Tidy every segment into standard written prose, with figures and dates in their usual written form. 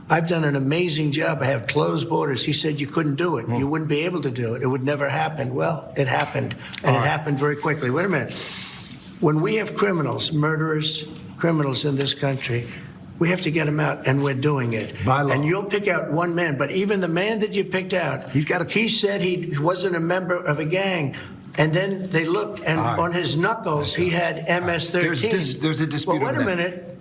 I've done an amazing job. I have closed borders. He said you couldn't do it. You wouldn't be able to do it. It would never happen. Well, it happened, and it happened very quickly. Wait a minute. When we have criminals, murderers, criminals in this country, we have to get them out, and we're doing it. By law. And you'll pick out one man, but even the man that you picked out, he said he wasn't a member of a gang. And then they looked, and on his knuckles, he had MS-13. There's a dispute Well,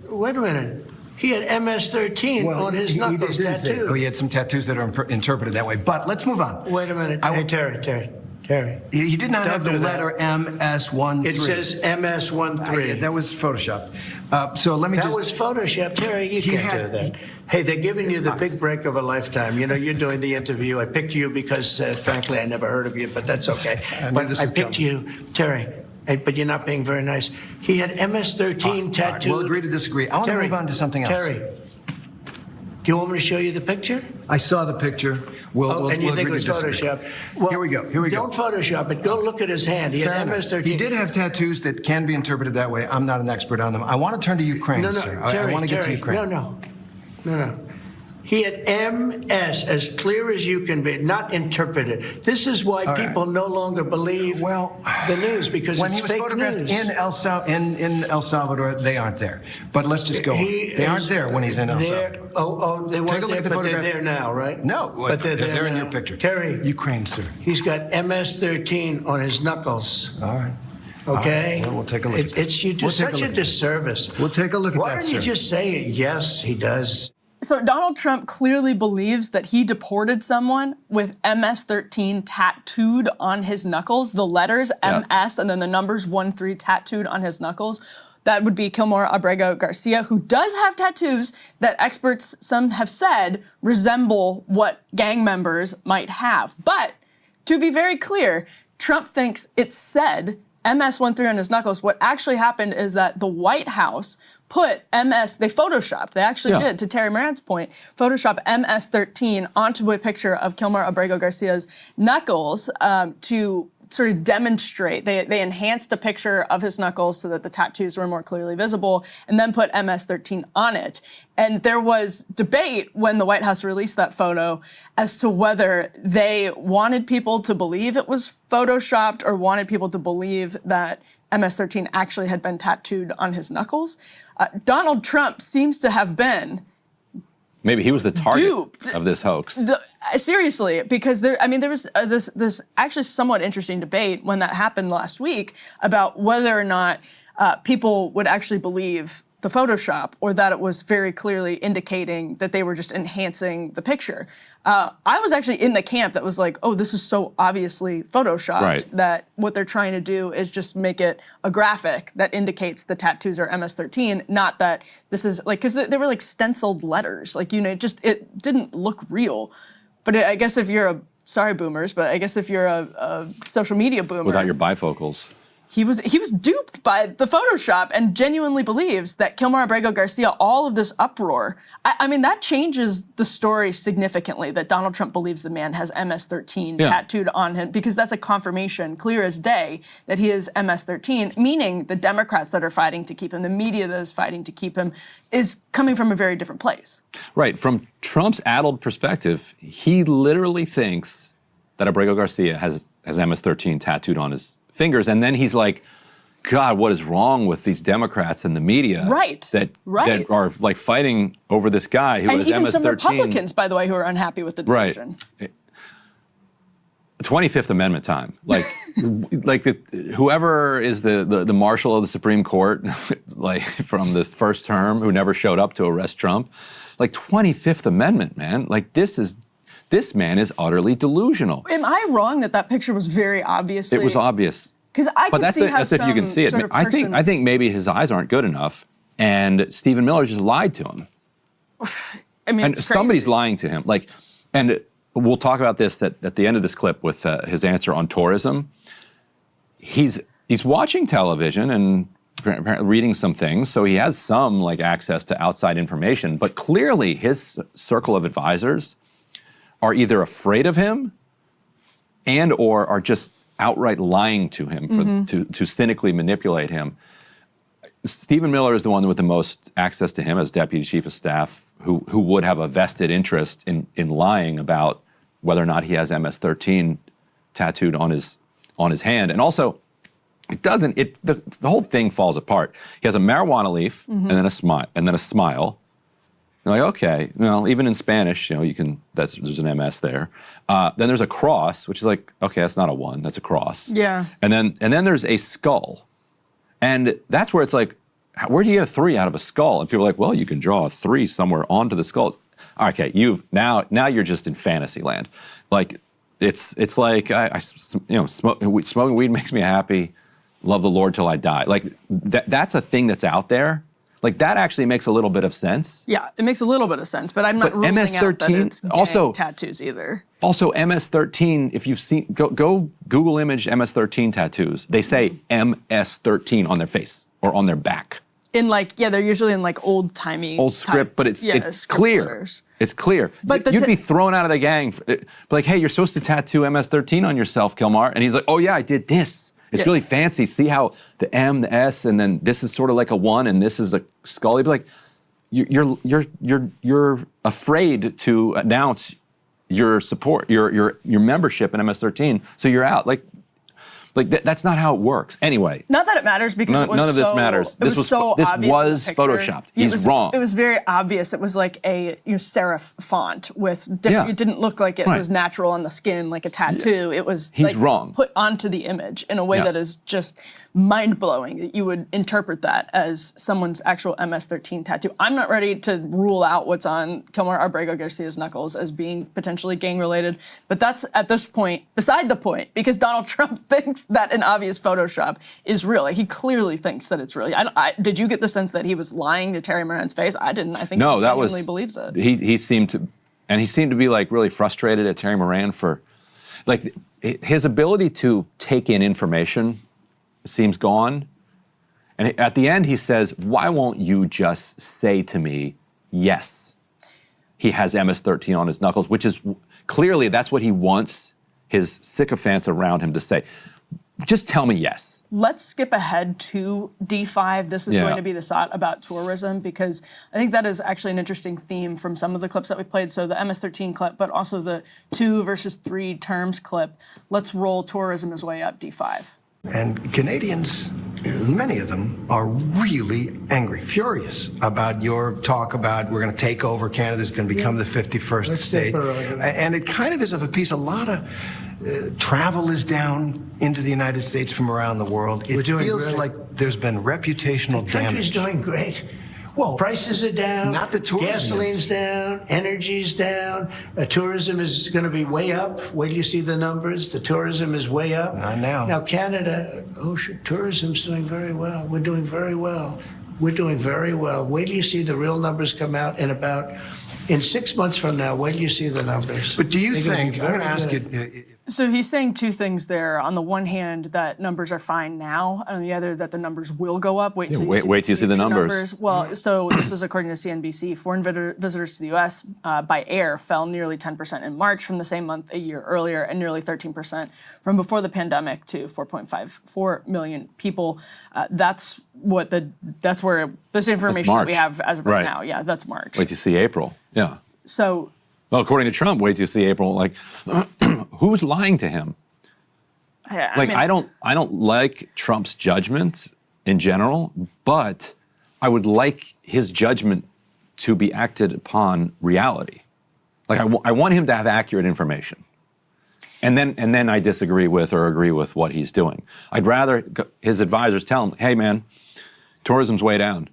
wait a minute. He had MS-13 on his knuckles tattooed. Oh, he had some tattoos that are interpreted that way. But let's move on. Wait a minute. Hey, Terry. He did not have the letter MS-13. It says MS-13. That was Photoshopped. So let me That was Photoshopped. Terry, you can't do that. Hey, they're giving you the big break of a lifetime. You know, you're doing the interview. I picked you because, frankly, I never heard of you, but that's okay. I picked you, Terry. But you're not being very nice. He had MS-13 tattooed. We'll agree to disagree. I want to move on to something else. Terry, do you want me to show you the picture? I saw the picture. And you think it was Photoshopped? Well, here we go. Don't Photoshop it. Go look at his hand. He had MS-13. He did have tattoos that can be interpreted that way. I'm not an expert on them. I want to turn to Ukraine, sir. Terry, I want to get to Ukraine. No. He had MS, as clear as you can be, not interpreted. This is why people no longer believe the news, because when it's fake news. When he was photographed in El Salvador, they aren't there. But let's just go on. They aren't there when he's in El Salvador. They weren't there, but they're there now, right? No, but they're there in now. your picture. Terry. Ukraine, sir. He's got MS-13 on his knuckles. All right. Okay? Well, we'll take a look at that. You do such a disservice. We'll take a look at that, Why don't you just say, yes, he does? So Donald Trump clearly believes that he deported someone with MS-13 tattooed on his knuckles, the letters MS and then the numbers 13 tattooed on his knuckles. That would be Kilmore Abrego Garcia, who does have tattoos that experts, some have said, resemble what gang members might have. But to be very clear, Trump thinks it said MS-13 on his knuckles. What actually happened is that the White House put they photoshopped, they actually did, to Terry Moran's point, Photoshop MS-13 onto a picture of Kilmore Abrego Garcia's knuckles to sort of demonstrate. They enhanced a picture of his knuckles so that the tattoos were more clearly visible, and then put MS-13 on it. And there was debate when the White House released that photo as to whether they wanted people to believe it was photoshopped or wanted people to believe that MS-13 actually had been tattooed on his knuckles. Donald Trump seems to have been maybe he was the target of this hoax. Seriously, because there was this actually somewhat interesting debate when that happened last week about whether or not people would actually believe the Photoshop or that it was very clearly indicating that they were just enhancing the picture. I was actually in the camp that was like, oh, this is so obviously Photoshopped that what they're trying to do is just make it a graphic that indicates the tattoos are MS-13, not that this is like, because they were like stenciled letters. Like, you know, it didn't look real. But I guess if you're sorry boomers, but I guess if you're a social media boomer. Without your bifocals. He was duped by the Photoshop and genuinely believes that Kilmore Abrego Garcia, all of this uproar, I mean, that changes the story significantly that Donald Trump believes the man has MS-13 tattooed on him, because that's a confirmation, clear as day, that he is MS-13, meaning the Democrats that are fighting to keep him, the media that is fighting to keep him, is coming from a very different place. Right. From Trump's addled perspective, he literally thinks that Abrego Garcia has MS-13 tattooed on his fingers, and then he's like, God, what is wrong with these Democrats and the media that are like fighting over this guy who has MS-13? And even some Republicans, by the way, who are unhappy with the decision. Right. 25th Amendment time. Like, whoever is the marshal of the Supreme Court, like from this first term, who never showed up to arrest Trump, like 25th Amendment, man. Like this man is utterly delusional. Am I wrong that picture was very obviously? It was obvious. Because I can see how that's if you can see it. I think maybe his eyes aren't good enough, and Stephen Miller just lied to him. I mean, and somebody's lying to him. Like, and we'll talk about this at the end of this clip with his answer on tourism. He's watching television and apparently reading some things, so he has some like access to outside information. But clearly, his circle of advisors are either afraid of him and or are just outright lying to him to cynically manipulate him. Stephen Miller is the one with the most access to him as deputy chief of staff, who would have a vested interest in lying about whether or not he has MS-13 tattooed on his hand. And also, the whole thing falls apart. He has a marijuana leaf and then a smile. You're like, okay, well, even in Spanish, there's an MS there. Then there's a cross, which is like, okay, that's not a 1, that's a cross. Yeah. And then there's a skull. And that's where it's like, where do you get a 3 out of a skull? And people are like, well, you can draw a 3 somewhere onto the skull. Okay, now you're just in fantasy land. Like, it's like, smoking weed makes me happy. Love the Lord till I die. Like, that's a thing that's out there. Like, that actually makes a little bit of sense. Yeah, it makes a little bit of sense, but I'm not ruling out that it's gang tattoos either. Also, MS-13, if you've seen, go Google image MS-13 tattoos. They say MS-13 on their face or on their back. They're usually in like old-timey. Old script, but it's clear. Letters. It's clear. But you'd be thrown out of the gang. Like, hey, you're supposed to tattoo MS-13 on yourself, Kilmar. And he's like, oh yeah, I did this. It's really fancy. See how the M, the S, and then this is sort of like a 1, and this is a skull. You'd be like, you're afraid to announce your support, your membership in MS-13, so you're out. That's not how it works. Anyway. Not that it matters because none of this matters. This was photoshopped. He's wrong. It was very obvious. It was like a serif font with different. It didn't look like it was natural on the skin like a tattoo. It was wrong. Put onto the image in a way that is just mind-blowing that you would interpret that as someone's actual MS-13 tattoo. I'm not ready to rule out what's on Kilmar Abrego Garcia's knuckles as being potentially gang-related, but that's at this point beside the point because Donald Trump thinks that an obvious Photoshop is real. He clearly thinks that it's real. Did you get the sense that he was lying to Terry Moran's face? I didn't. I think he genuinely believes it. He seemed to be like really frustrated at Terry Moran for, like, his ability to take in information seems gone. And at the end he says, why won't you just say to me, yes, he has MS-13 on his knuckles, which is clearly that's what he wants his sycophants around him to say. Just tell me yes. Let's skip ahead to D5. This is going to be the thought about tourism because I think that is actually an interesting theme from some of the clips that we played. So the MS-13 clip, but also the 2 versus 3 terms clip. Let's roll tourism his way up, D5. And Canadians, many of them, are really angry, furious about your talk about we're going to take over, Canada's going to become the 51st state. And it kind of is of a piece. A lot of travel is down into the United States from around the world. It feels like there's been reputational damage. The country's doing great. Well, prices are down. Not the tourism. Gasoline's down. Energy's down. Tourism is going to be way up. Wait till you see the numbers. The tourism is way up. Not now. Now, Canada, tourism's doing very well. We're doing very well. We're doing very well. Wait till you see the real numbers come out in 6 months from now. Wait till you see the numbers. But do you think, I'm going to ask you. So he's saying 2 things there. On the one hand, that numbers are fine now. On the other, that the numbers will go up. Wait till you see the numbers. Well, so this is according to CNBC. Foreign visitors to the U.S. By air fell nearly 10% in March from the same month a year earlier, and nearly 13% from before the pandemic to 4.54 million people. That's where this information that we have as of right now. Yeah, that's March. Wait till you see April. Yeah. So. Well, according to Trump, wait till you see April. Like, who's lying to him? I don't like Trump's judgment in general, but I would like his judgment to be acted upon reality. Like, I want him to have accurate information. And then I disagree with or agree with what he's doing. I'd rather his advisors tell him, hey, man, tourism's way down.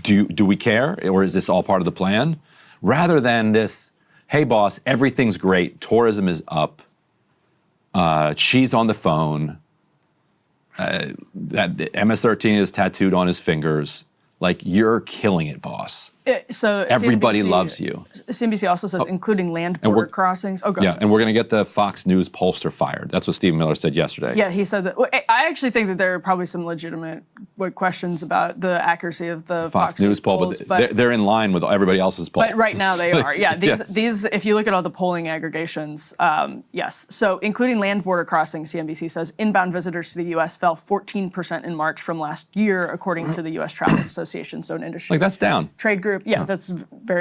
Do we care, or is this all part of the plan? Rather than this, hey, boss, everything's great. Tourism is up. She's on the phone. That MS-13 is tattooed on his fingers. Like, you're killing it, boss. So Everybody CNBC loves you. CNBC also says, including land border crossings. Oh, go Yeah, ahead. and we're going to get the Fox News pollster fired. That's what Stephen Miller said yesterday. Yeah, he said that. I actually think that there are probably some legitimate questions about the accuracy of the Fox News poll, polls, but they're in line with everybody else's poll. But right now they are. Yeah, Yes. these. If you look at all the polling aggregations, yes. So including land border crossings, CNBC says inbound visitors to the U.S. fell 14% in March from last year, according to the U.S. Travel Association, so an industry Like, that's down. trade group. Yeah, that's very.